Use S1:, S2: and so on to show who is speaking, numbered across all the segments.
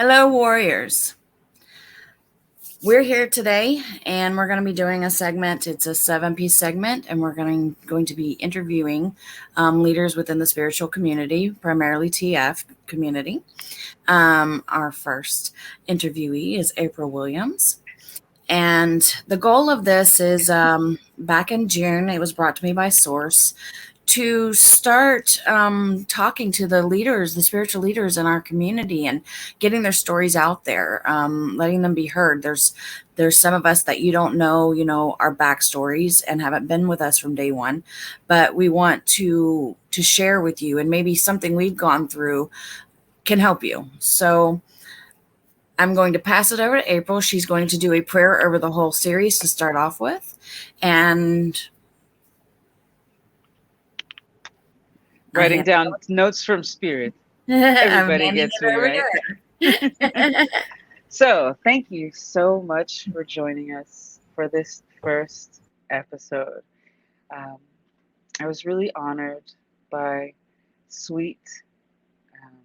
S1: Hello, warriors. We're here today and we're going to be doing a segment. It's a 7-piece segment, and we're going to be interviewing leaders within the spiritual community, primarily TF community. Our first interviewee is April Williams. And the goal of this is back in June, it was brought to me by Source to start talking to the leaders, the spiritual leaders in our community, and getting their stories out there, letting them be heard. There's some of us that you don't know, our backstories and haven't been with us from day one, but we want to share with you, and maybe something we've gone through can help you. So I'm going to pass it over to April. She's going to do a prayer over the whole series to start off with, and
S2: Writing down notes from spirit.
S1: I'm
S2: Everybody
S1: handing
S2: gets
S1: it
S2: me,
S1: over
S2: right?
S1: to her.
S2: So, thank you so much for joining us for this first episode. Um, I was really honored by sweet um,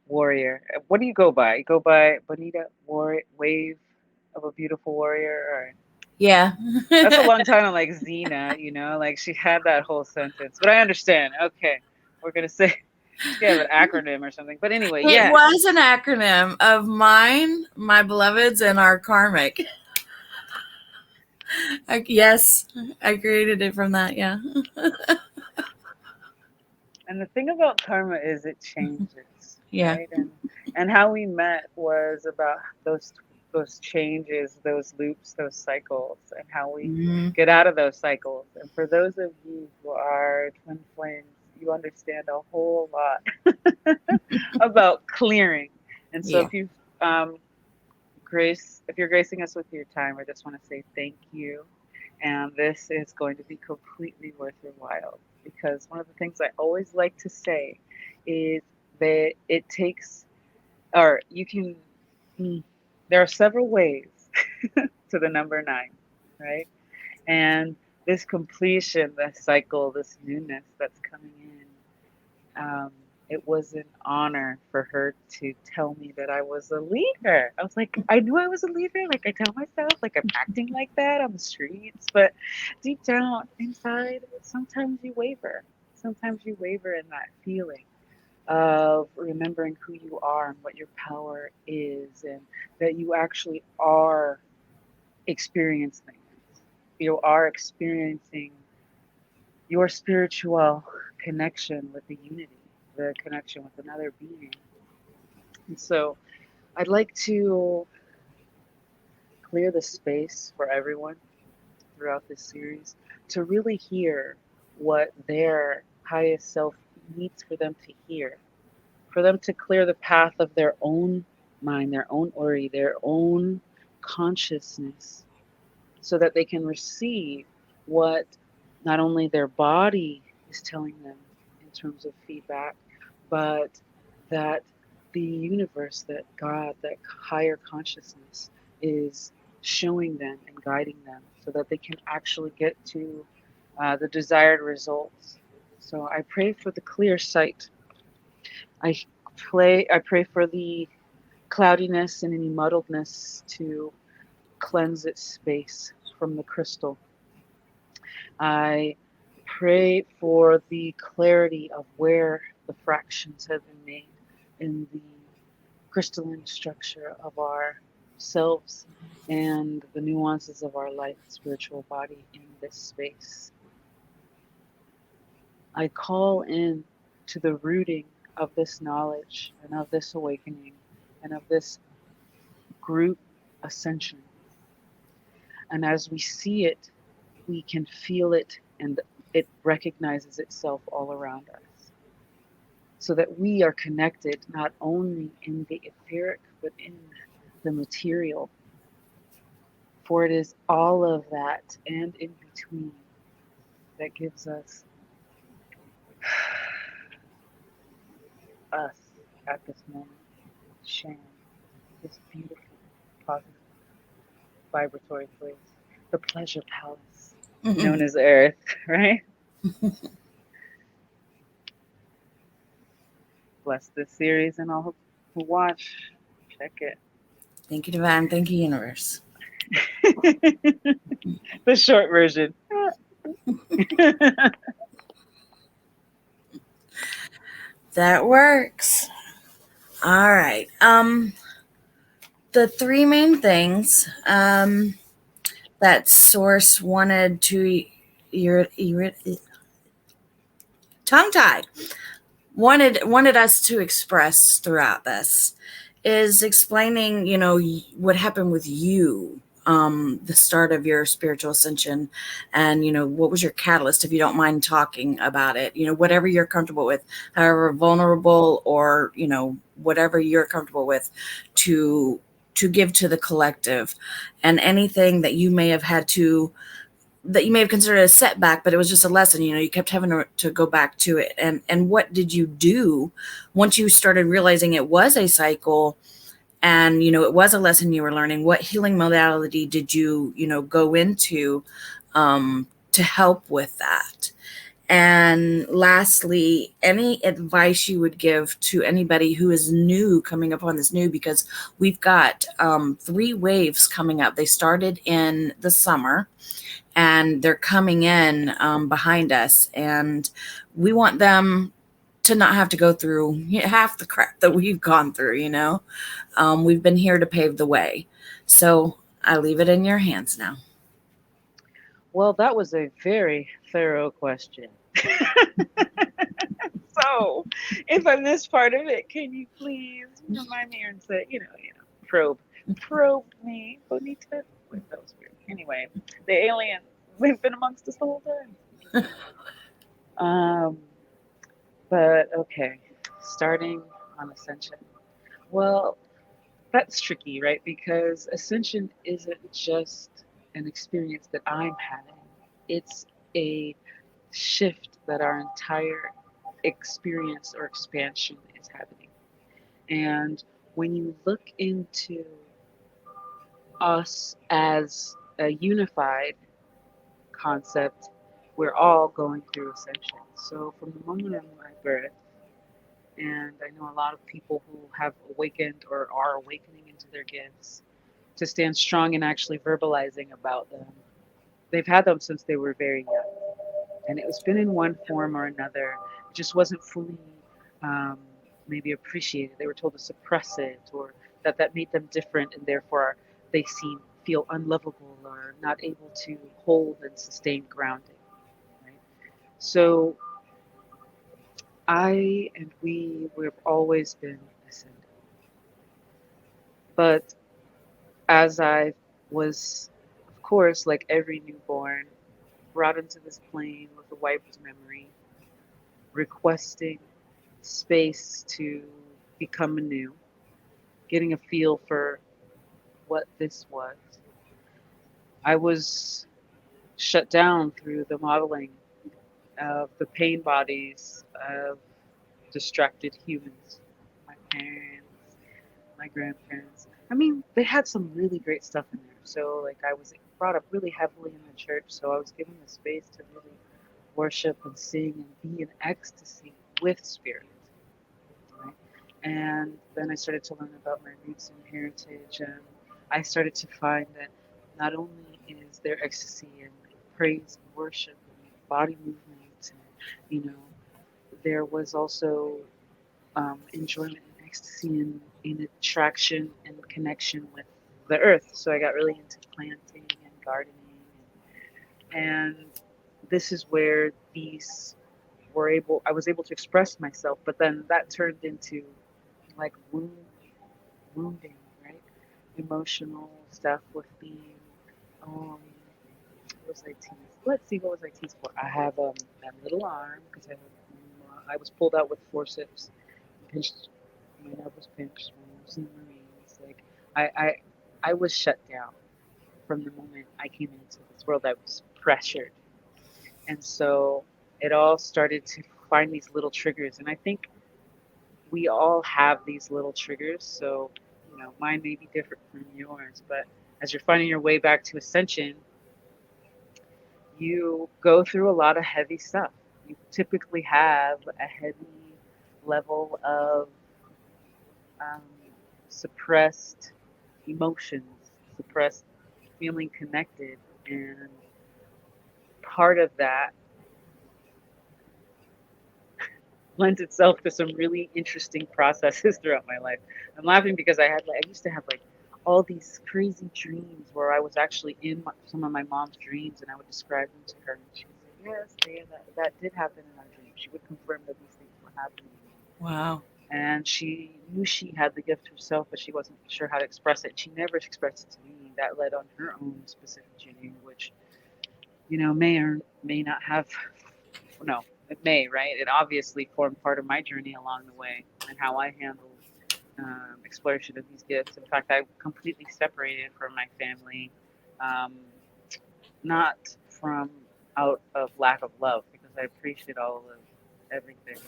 S2: warrior. What do you go by? You go by Bonita Wave of a Beautiful Warrior? Or
S1: Yeah.
S2: that's a long time on like Xena, like she had that whole sentence. But I understand. Okay, we're gonna say she have an acronym or something. But anyway,
S1: It
S2: yeah.
S1: was an acronym of mine, my beloveds, and our karmic. Yes, I created it from that. Yeah.
S2: And the thing about karma is it changes,
S1: Yeah.
S2: right? And how we met was about those changes, those loops, those cycles, and how we
S1: Mhm.
S2: get out of those cycles. And for those of you who are twin flames, you understand a whole lot about clearing. And so
S1: Yeah.
S2: if you if you're gracing us with your time, I just want to say thank you. And this is going to be completely worth your while, because one of the things I always like to say is that it takes, or you can, mm, there are several ways to the number 9, right? And this completion, this cycle, this newness that's coming in, um, it was an honor for her to tell me that I was a leader. I was like, I knew I was a leader. Like I tell myself, like I'm acting like that on the streets, but deep down inside, sometimes you waver. Sometimes you waver in that feeling of remembering who you are and what your power is, and that you actually are experiencing it. You are experiencing your spiritual connection with the unity, the connection with another being. And so I'd like to clear the space for everyone throughout this series to really hear what their highest self needs for them to hear, for them to clear the path of their own mind, their own ori, their own consciousness, so that they can receive what not only their body is telling them in terms of feedback, but that the universe, that God, that higher consciousness is showing them and guiding them so that they can actually get to the desired results. So I pray for the clear sight. I I pray for the cloudiness and any muddledness to cleanse its space from the crystal. I pray for the clarity of where the fractions have been made in the crystalline structure of our selves and the nuances of our life, spiritual body in this space. I call in to the rooting of this knowledge and of this awakening and of this group ascension. And as we see it, we can feel it, and it recognizes itself all around us. So that we are connected not only in the etheric, but in the material. For it is all of that and in between that gives us us at this moment, sharing this beautiful, positive, vibratory place, the pleasure palace, known as Earth, right? Bless this series and all who watch. Check it.
S1: Thank you, Divine. Thank you, Universe.
S2: The short version.
S1: That works. All right. The three main things that Source wanted to your tongue tied wanted us to express throughout this is explaining, what happened with you, the start of your spiritual ascension, and what was your catalyst, if you don't mind talking about it, whatever you're comfortable with, however vulnerable, or whatever you're comfortable with, to give to the collective, and anything that you may have considered a setback, but it was just a lesson. You kept having to go back to it. And what did you do once you started realizing it was a cycle, and, it was a lesson you were learning? What healing modality did you, go into to help with that? And lastly, any advice you would give to anybody who is new, coming up on this new, because we've got 3 waves coming up. They started in the summer, and they're coming in behind us, and we want them to not have to go through half the crap that we've gone through. We've been here to pave the way. So I leave it in your hands now.
S2: Well, that was a very thorough question. So, if I missed part of it, can you please remind me and say, probe me, Bonita? Wait, that was weird. Anyway, the alien, they've been amongst us the whole time. Um, but okay, starting on Ascension. Well, that's tricky, right? Because Ascension isn't just an experience that I'm having, it's a shift that our entire experience or expansion is happening. And when you look into us as a unified concept, we're all going through ascension. So from the moment of my birth, and I know a lot of people who have awakened or are awakening into their gifts to stand strong and actually verbalizing about them. They've had them since they were very young, and it's been in one form or another. It just wasn't fully um, maybe appreciated. They were told to suppress it, or that made them different, and therefore they feel unlovable or not able to hold and sustain grounding. Right. So I and we've always been ascended, but as I was, of course, like every newborn, brought into this plane with a wiped memory, requesting space to become anew, getting a feel for what this was. I was shut down through the modeling of the pain bodies of distracted humans, my parents, my grandparents. I mean, they had some really great stuff in there. So, like, I was brought up really heavily in the church, so I was given the space to really worship and sing and be in ecstasy with spirit. Right? And then I started to learn about my roots and heritage, and I started to find that not only is there ecstasy and praise and worship and body movement, and there was also enjoyment and ecstasy in attraction and connection with the earth. So I got really into planting and gardening, and this is where I was able to express myself, but then that turned into like wounding, right? Emotional stuff with being, what was I teased? Let's see, what was I teased for? I have a little arm because I was pulled out with forceps, pinched, my neck was pinched when I was in the Marines. Like I, I, I was shut down from the moment I came into this world. I was pressured, and so it all started to find these little triggers, and I think we all have these little triggers. So, mine may be different from yours, but as you're finding your way back to ascension, you go through a lot of heavy stuff. You typically have a heavy level of um, suppressed emotions, suppressed feeling connected. And part of that lent itself to some really interesting processes throughout my life. I'm laughing because I used to have like all these crazy dreams where I was actually in some of my mom's dreams, and I would describe them to her, and she would say, "Yes, Leah, that did happen in our dream." She would confirm that these things were happening.
S1: Wow.
S2: And she knew she had the gift herself, but she wasn't sure how to express it. She never expressed it to me. That led on her own specific journey, which, may or may not have, no, it may, right? It obviously formed part of my journey along the way and how I handled exploration of these gifts. In fact, I completely separated from my family, um, not from out of lack of love, because I appreciate all of everything,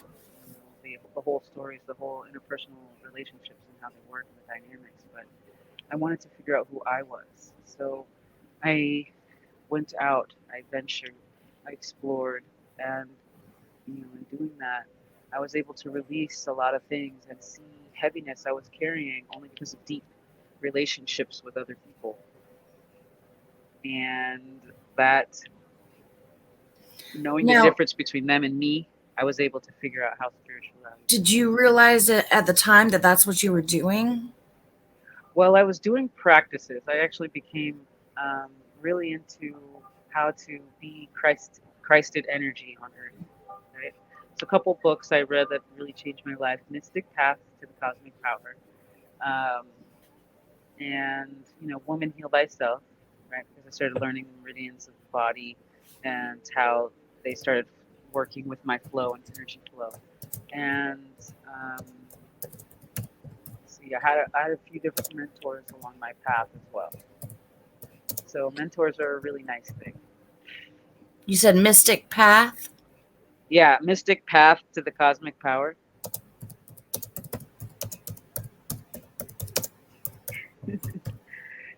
S2: the whole stories, the whole interpersonal relationships and how they work and the dynamics. But I wanted to figure out who I was. So I went out, I ventured, I explored, and in doing that, I was able to release a lot of things and see heaviness I was carrying only because of deep relationships with other people. And that, knowing the
S1: Now,
S2: difference between them and me, I was able to figure out how spiritual I was.
S1: did you realize it at the time that that's what you were doing?
S2: Well, I was doing practices. I actually became um, really into how to be Christed energy on Earth. Right. So a couple books I read that really changed my life: Mystic Path to the Cosmic Power, um, and Woman Heal Thyself. Right, because I started learning the meridians of the body and how they started working with my flow and energy flow. And see, I had a few different mentors along my path as well. So mentors are a really nice thing.
S1: You said Mystic Path?
S2: Yeah, Mystic Path to the Cosmic Power.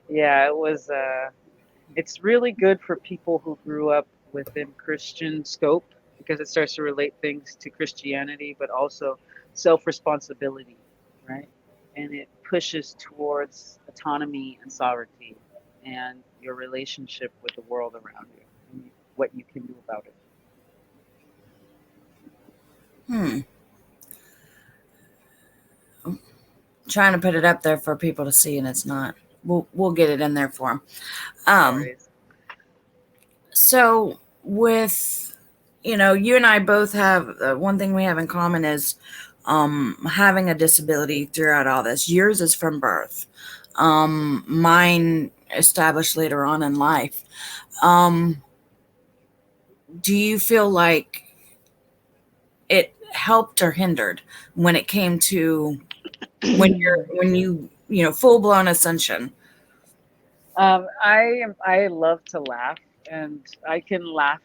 S2: Yeah, it was. It's really good for people who grew up within Christian scope because it starts to relate things to Christianity, but also self responsibility, right? And it pushes towards autonomy and sovereignty and your relationship with the world around you and what you can do about it.
S1: Hmm. Trying to put it up there for people to see, and it's not. We'll get it in there for them.
S2: No
S1: Um,
S2: worries.
S1: so with you and I both have one thing we have in common is having a disability throughout all this. Yours is from birth. Mine established later on in life. Um, do you feel like it helped or hindered when it came to when you full blown ascension?
S2: I love to laugh, and I can laugh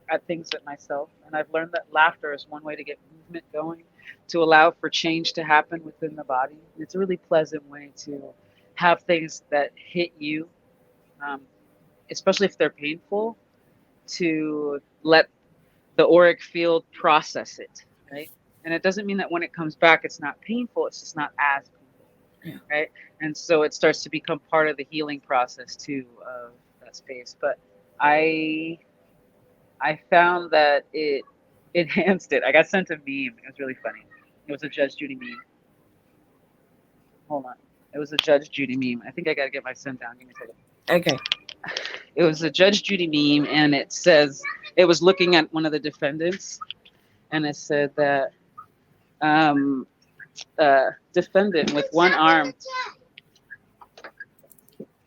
S2: at things at myself. And I've learned that laughter is one way to get movement going, to allow for change to happen within the body. It's a really pleasant way to have things that hit you, um, especially if they're painful, to let the auric field process it, right? And it doesn't mean that when it comes back, it's not painful. It's just not as painful,
S1: Yeah.
S2: right? And so it starts to become part of the healing process too of that space. But I I found that it enhanced it. I got sent a meme. It was really funny. It was a Judge Judy meme. Hold on. It was a Judge Judy meme. I think I gotta get my send down. Give me a second.
S1: Okay.
S2: It was a Judge Judy meme, and it says it was looking at one of the defendants, and it said that um, defendant with one arm.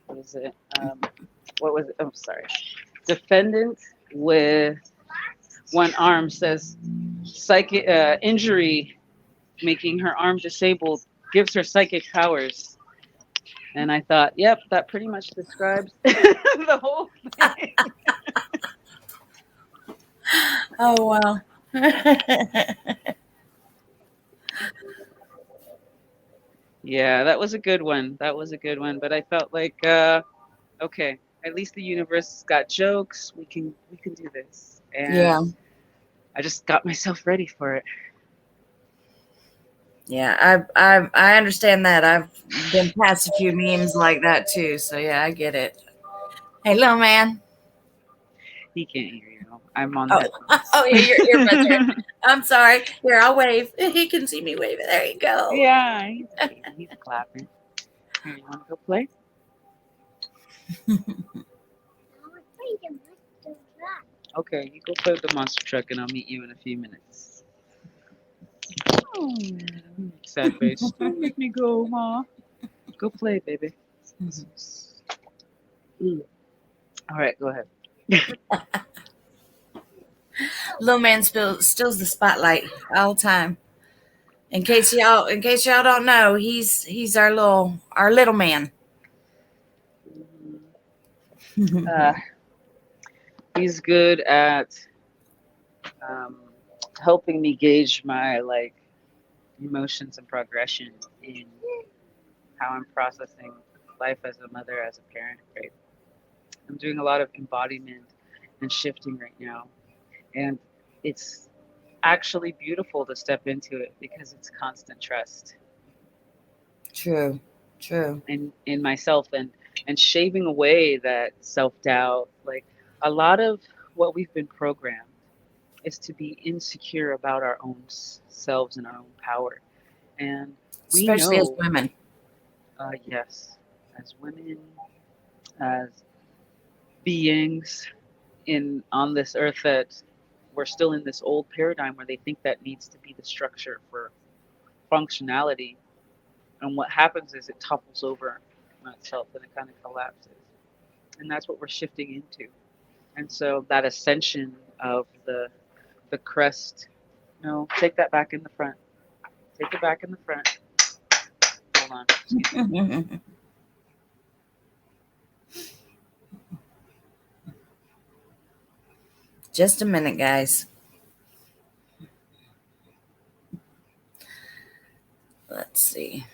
S2: What is it? What was it? Oh, sorry. Defendant with one arm says psychic injury making her arm disabled gives her psychic powers. And I thought, yep, that pretty much describes the whole thing.
S1: Oh wow.
S2: Yeah, that was a good one. That was a good one. But I felt like, okay, at least the universe got jokes. We can do this.
S1: Yeah.
S2: And I just got myself ready for it.
S1: Yeah, I understand that. I've been past a few memes like that too. So yeah, I get it. Hey, little man.
S2: He can't hear you. I'm on
S1: Oh,
S2: headphones.
S1: oh yeah, your earbuds are in. I'm sorry. Here, I'll wave. He can see me waving. There you go.
S2: Yeah, he's waving. He's clapping. Here, you want to go play? Okay, you go play with the monster truck, and I'll meet you in a few minutes. Oh, sad face. Don't make me go, Ma. Go play, baby. All right, go ahead.
S1: Little man steals the spotlight all the time. In case y'all don't know, he's our little man.
S2: Uh, he's good at um, helping me gauge my emotions and progression in how I'm processing life as a mother, as a parent. Right, I'm doing a lot of embodiment and shifting right now, and it's actually beautiful to step into it because it's constant trust
S1: True, true.
S2: in myself and shaving away that self-doubt. Like, a lot of what we've been programmed is to be insecure about our own selves and our own power, and we
S1: Especially as
S2: know,
S1: women.
S2: yes, as women, as beings in on this earth, that we're still in this old paradigm where they think that needs to be the structure for functionality. And what happens is it topples over on itself and it kind of collapses. And that's what we're shifting into. And so that ascension of the crest, no, take that back in the front. Take it back in the front. Hold on. Excuse me.
S1: Just a minute, guys. Let's see.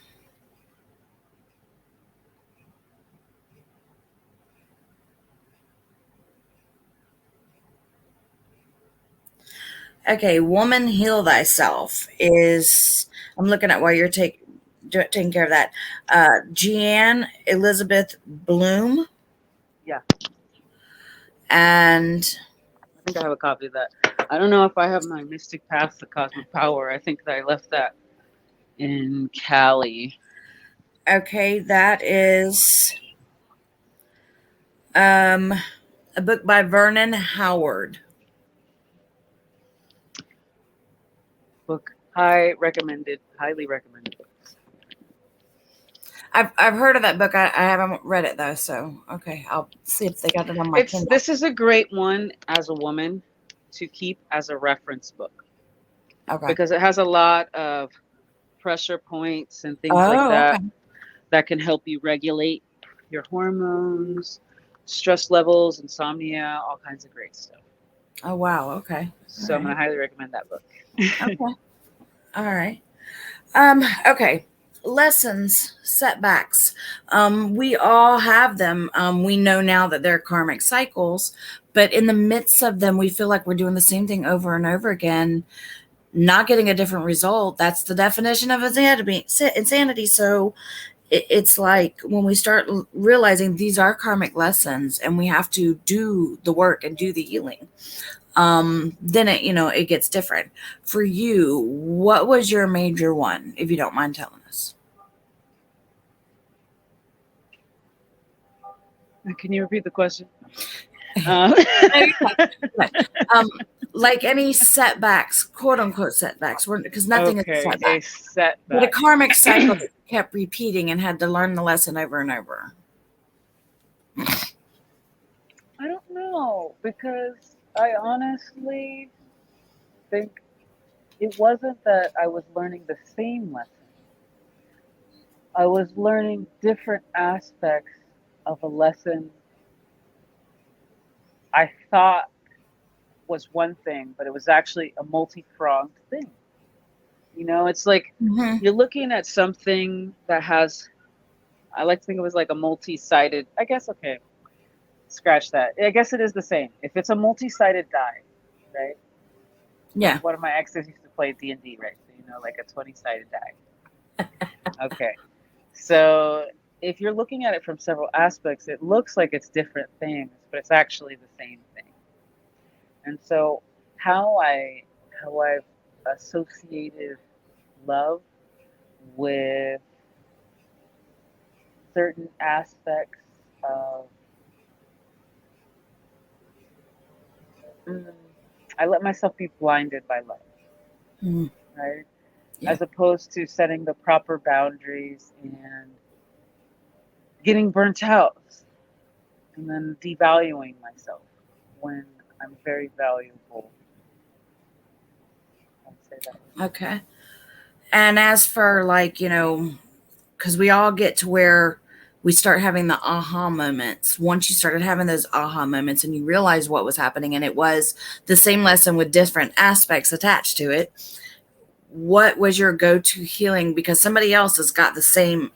S1: Okay, woman, heal thyself is. I'm looking at while you're taking care of that. Jeanne Elizabeth Bloom
S2: Yeah,
S1: and
S2: I think I have a copy of that. I don't know if I have my Mystic Path, the Cosmic Power. I think that I left that in Cali.
S1: okay, that is um a book by Vernon Howard.
S2: Book. High recommended. Highly recommended.
S1: I've heard of that book. I haven't read it though, so okay, I'll see if they got it on my Kindle.
S2: This is a great one as a woman to keep as a reference book
S1: Okay.
S2: because it has a lot of pressure points and things like
S1: Oh,
S2: that
S1: okay.
S2: that can help you regulate your hormones, stress levles, insomnia, all kinds of great stuff.
S1: Oh, wow. Okay.
S2: So I'm going to highly recommend that book.
S1: Okay. All right. Okay. Lessons, setbacks. We all have them. We know now that they're karmic cycles, but in the midst of them, we feel like we're doing the same thing over and over again, not getting a different result. That's the definition of insanity. So it's like when we start realizing these are karmic lessons and we have to do the work and do the healing, then it gets different. For you, what was your major one, if you don't mind telling us?
S2: Can you repeat the question?
S1: Like any setbacks, quote unquote setbacks, because nothing is a
S2: Okay,
S1: setback,
S2: a setback.
S1: but a karmic cycle that you kept repeating and had to learn the lesson over and over.
S2: I don't know, because I honestly think it wasn't that I was learning the same lesson. I was learning different aspects of a lesson I thought was one thing, but it was actually a multi-pronged thing. It's like
S1: Mm-hmm.
S2: you're looking at something that has, I like to think of it as like a multi-sided, I guess, okay, scratch that. I guess it is the same. If it's a multi-sided die, right?
S1: Yeah.
S2: One of my exes used to play D&D, right? So like a 20-sided die. Okay. So if you're looking at it from several aspects, it looks like it's different things, but it's actually the same thing. And so how I how I've associated love with certain aspects of mm, I let myself be blinded by love,
S1: Mm,
S2: right?
S1: yeah.
S2: As opposed to setting the proper boundaries and getting burnt out and then devaluing myself when I'm very valuable. I'd say that way.
S1: Okay. And as for like, because we all get to where we start having the aha moments. Once you started having those aha moments and you realize what was happening, and it was the same lesson with different aspects attached to it, what was your go-to healing? Because somebody else has got the same,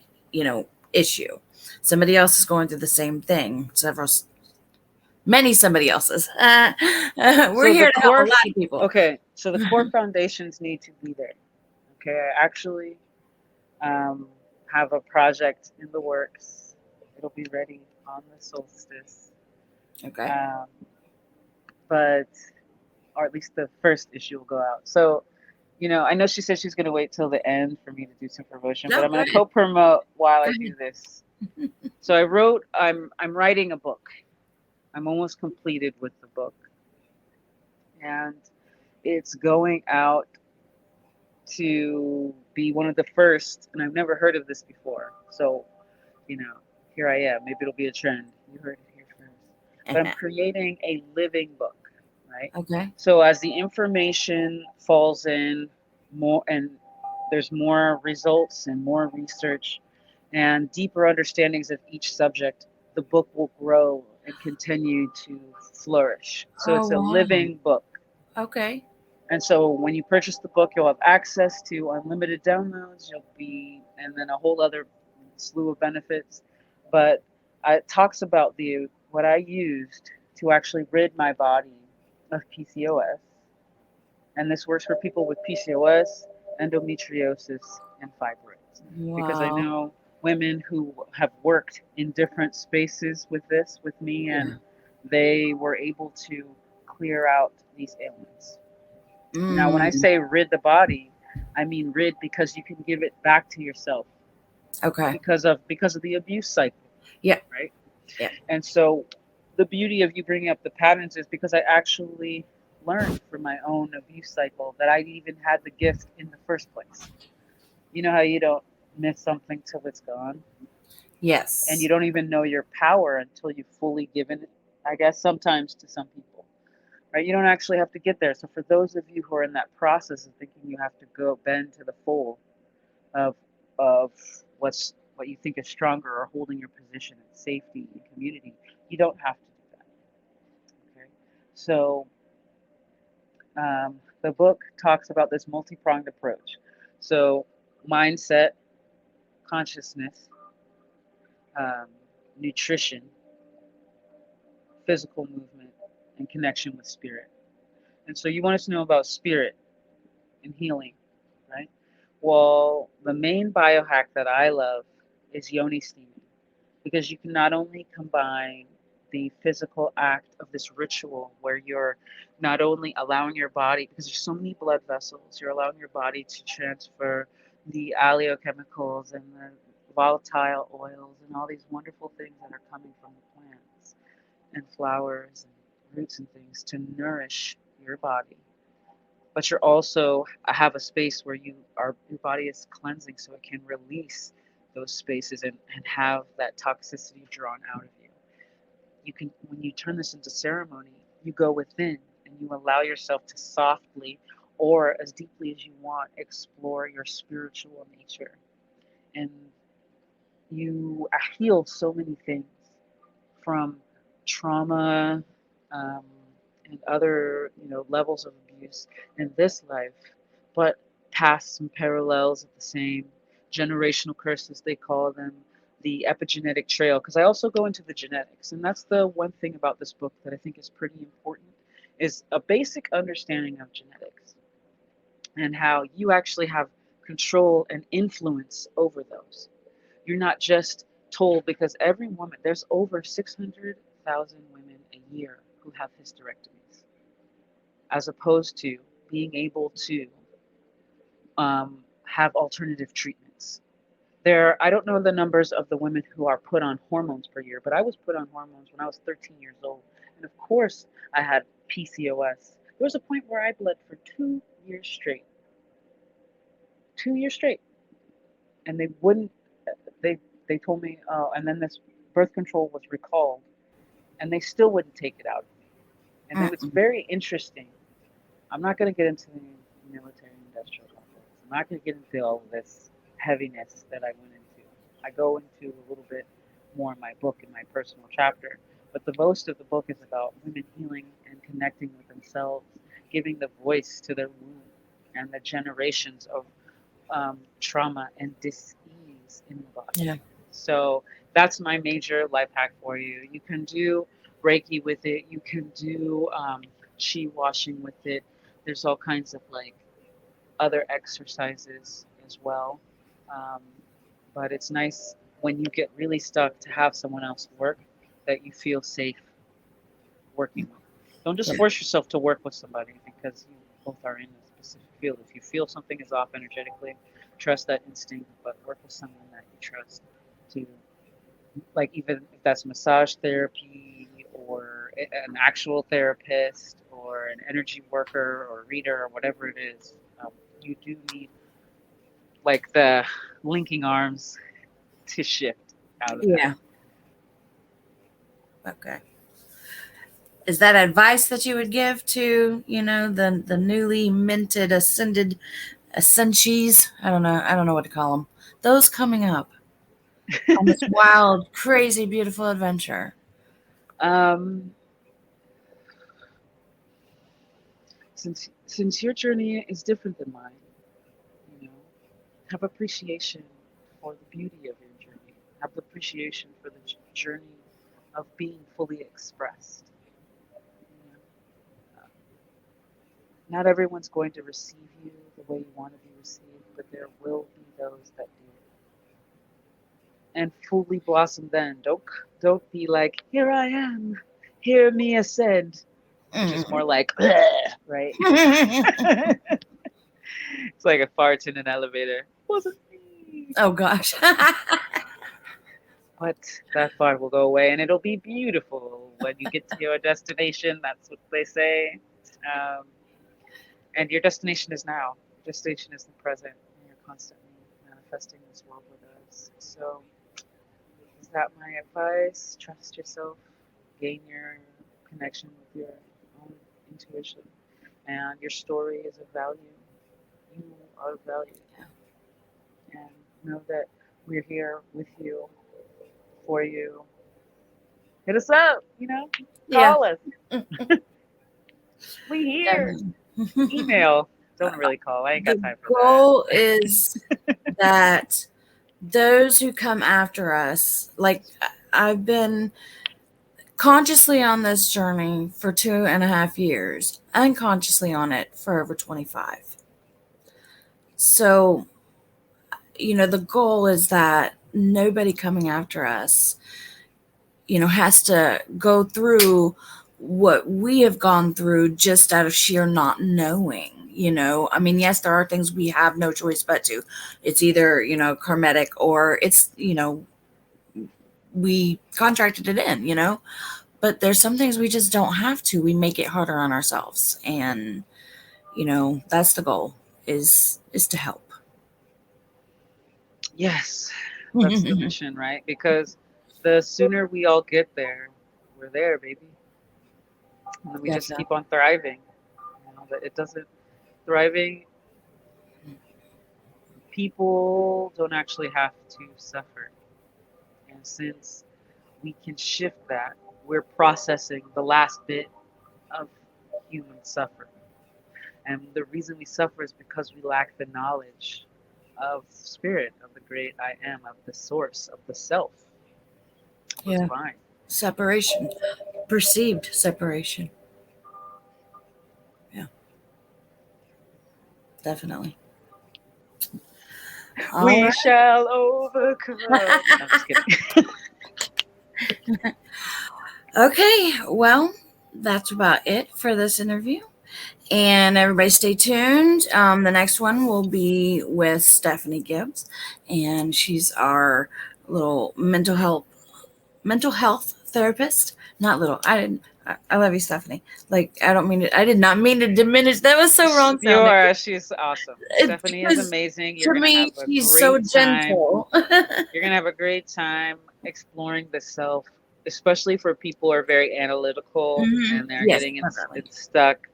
S1: issue. Somebody else is going through the same thing. Many somebody else's. We're
S2: So the
S1: here to help a
S2: core,
S1: lot of people.
S2: okay, so the core foundations need to be there. Okay, I actually um, have a project in the works. It'll be ready on the solstice.
S1: Okay.
S2: Um, but or at least the first issue will go out. So, I know she said she's going to wait till the end for me to do some promotion, but
S1: No,
S2: I'm
S1: go
S2: going to
S1: ahead.
S2: co-promote while
S1: Go
S2: I
S1: ahead.
S2: do this. So I'm writing a book. I'm almost completed with the book, and it's going out to be one of the first, and I've never heard of this before. So, you know, here I am. Maybe it'll be a trend. You heard it here first. But I'm creating a living book, right?
S1: Okay.
S2: So as the information falls in more and there's more results and more research and deeper understandings of each subject, the book will grow and continue to flourish. So
S1: Oh,
S2: it's a
S1: wow.
S2: living book.
S1: Okay.
S2: And so when you purchase the book, you'll have access to unlimited downloads. And then a whole other slew of benefits. But it talks about the what I used to actually rid my body of PCOS. And this works for people with PCOS, endometriosis, and fibroids. Because I
S1: Wow.
S2: know women who have worked in different spaces with this, with me, and
S1: Yeah.
S2: they were able to clear out these ailments. Now, when I
S1: Mm.
S2: say rid the body, I mean rid because you can give it back to yourself
S1: Okay.
S2: because of the abuse cycle,
S1: Yeah.
S2: right?
S1: Yeah.
S2: And so the beauty of you bringing up the patterns is because I actually learned from my own abuse cycle that I even had the gift in the first place. You know how you don't miss something till it's gone, and you
S1: Yes.
S2: don't even know your power until you've fully given it, I guess, sometimes to some people. Right? You don't actually have to get there. So for those of you who are in that process of thinking you have to go bend to the fold of of what you think is stronger or holding your position in safety and community, you don't have to do that. Okay. So the book talks about this multi-pronged approach. So mindset, consciousness, um, nutrition, physical movement, and connection with spirit. And so you want us to know about spirit and healing, right? Well, the main biohack that I love is yoni steaming because you can not only combine the physical act of this ritual where you're not only allowing your body, because there's so many blood vessels, you're allowing your body to transfer the oleochemicals and the volatile oils and all these wonderful things that are coming from the plants and flowers and roots and things to nourish your body, but you're also have a space where your body is cleansing so it can release those spaces and have that toxicity drawn out of you. You can, when you turn this into ceremony, you go within and you allow yourself to softly or as deeply as you want explore your spiritual nature, and you heal so many things from trauma, um, and other levels of abuse in this life, but past some parallels of the same generational curses they call them, the epigenetic trail. Because I also go into the genetics, and that's the one thing about this book that I think is pretty important, is a basic understanding of genetics. and how you actually have control and influence over those. You're not just told, because every woman, there's over 600,000 women a year who have hysterectomies, as opposed to being able to have alternative treatments. I don't know the numbers of the women who are put on hormones per year, but I was put on hormones when I was 13 years old. And of course, I had PCOS. There was a point where I bled for 2 years straight. 2 years straight. And they wouldn't, they, they told me, oh, and then this birth control was recalled, and they still wouldn't take it out of me. And it was
S1: Mm-mm.
S2: very interesting. I'm not going to get into the military industrial complex. I'm not going to get into all of this heaviness that I went into. I go into a little bit more in my book, in my personal chapter. But the most of the book is about women healing and connecting with themselves, giving the voice to their womb and the generations of trauma and dis-ease in the body.
S1: Yeah.
S2: So that's my major life hack for you. You can do Reiki with it. You can do chi washing with it. There's all kinds of like other exercises as well. Um, but it's nice when you get really stuck to have someone else work that you feel safe working with. Don't just
S1: Yeah.
S2: force yourself to work with somebody because you both are in a specific field. If you feel something is off energetically, trust that instinct, but work with someone that you trust to, like, even if that's massage therapy or an actual therapist or an energy worker or reader or whatever it is. You do need like the linking arms to shift out of that.
S1: Yeah. Okay. Is that advice that you would give to, the newly minted ascensions? I don't know what to call them. Those coming up on this wild, crazy, beautiful adventure.
S2: um, since your journey is different than mine, you know, have appreciation for the beauty of your journey. Have appreciation for the journey of being fully expressed. You know, uh, not everyone's going to receive you the way you want to be received, but there will be those that do. And fully blossom then. Don't be like, here I am, hear me ascend, which is more
S1: Mm.
S2: like, right? It's like a fart in an elevator. Wasn't me.
S1: Oh gosh.
S2: But that fart will go away and it'll be beautiful when you get to your destination. That's what they say. Um, and your destination is now. Destination is the present. And you're constantly manifesting this world with us. So, is that my advice? Trust yourself. Gain your connection with your own intuition. And your story is of value. You are of value. And know that we're here with you, for you. Hit us up,
S1: Yeah.
S2: call us. We here.
S1: Definitely.
S2: Email. Don't really call. I ain't got
S1: The
S2: time for that.
S1: goal is that those who come after us, like I've been consciously on this journey for 2.5 years, unconsciously on it for over 25. So, the goal is that nobody coming after us, has to go through what we have gone through just out of sheer not knowing. I mean, yes, there are things we have no choice but to. It's either, karmatic, or it's, we contracted it in. But there's some things we just don't have to. We make it harder on ourselves. And, that's the goal, is to help.
S2: Yes, that's the mission, right? Because the sooner we all get there, we're there, baby. And then we just
S1: Definitely.
S2: keep on thriving. That it doesn't thriving. People don't actually have to suffer, and since we can shift that, we're processing the last bit of human suffering. And the reason we suffer is because we lack the knowledge of spirit, of the great I am, of the source, of the self, of the
S1: Yeah.
S2: divine.
S1: Separation, perceived separation. Yeah. Definitely.
S2: We
S1: All
S2: shall overcome. No, I'm just kidding.
S1: right. Okay. Well, that's about it for this interview. And everybody stay tuned. The next one will be with Stephanie Gibbs, and she's our little mental health therapist. Not little. I didn't. I love you, Stephanie. Like, I don't mean to. I did not mean to diminish. That was so wrong
S2: You
S1: sounding.
S2: are. She's awesome. Stephanie is
S1: Because
S2: amazing. You're
S1: to
S2: going to have
S1: me,
S2: a
S1: she's so
S2: great time.
S1: gentle.
S2: You're going to have a great time exploring the self, especially for people who are very analytical and they're
S1: Yes,
S2: getting
S1: definitely.
S2: stuck.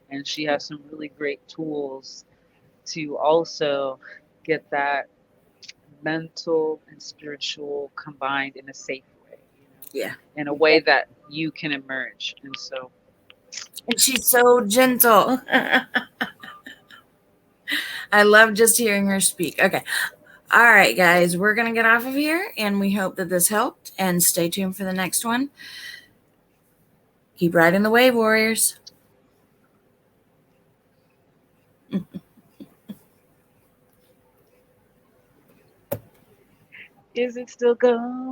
S2: And she has some really great tools to also get that mental and spiritual combined in a safe way,
S1: Yeah.
S2: in a way that you can emerge. And so,
S1: And she's so gentle. I love just hearing her speak. Okay. All right, guys, we're going to get off of here, and we hope that this helped. And stay tuned for the next one. Keep riding the wave, warriors.
S2: is it still going?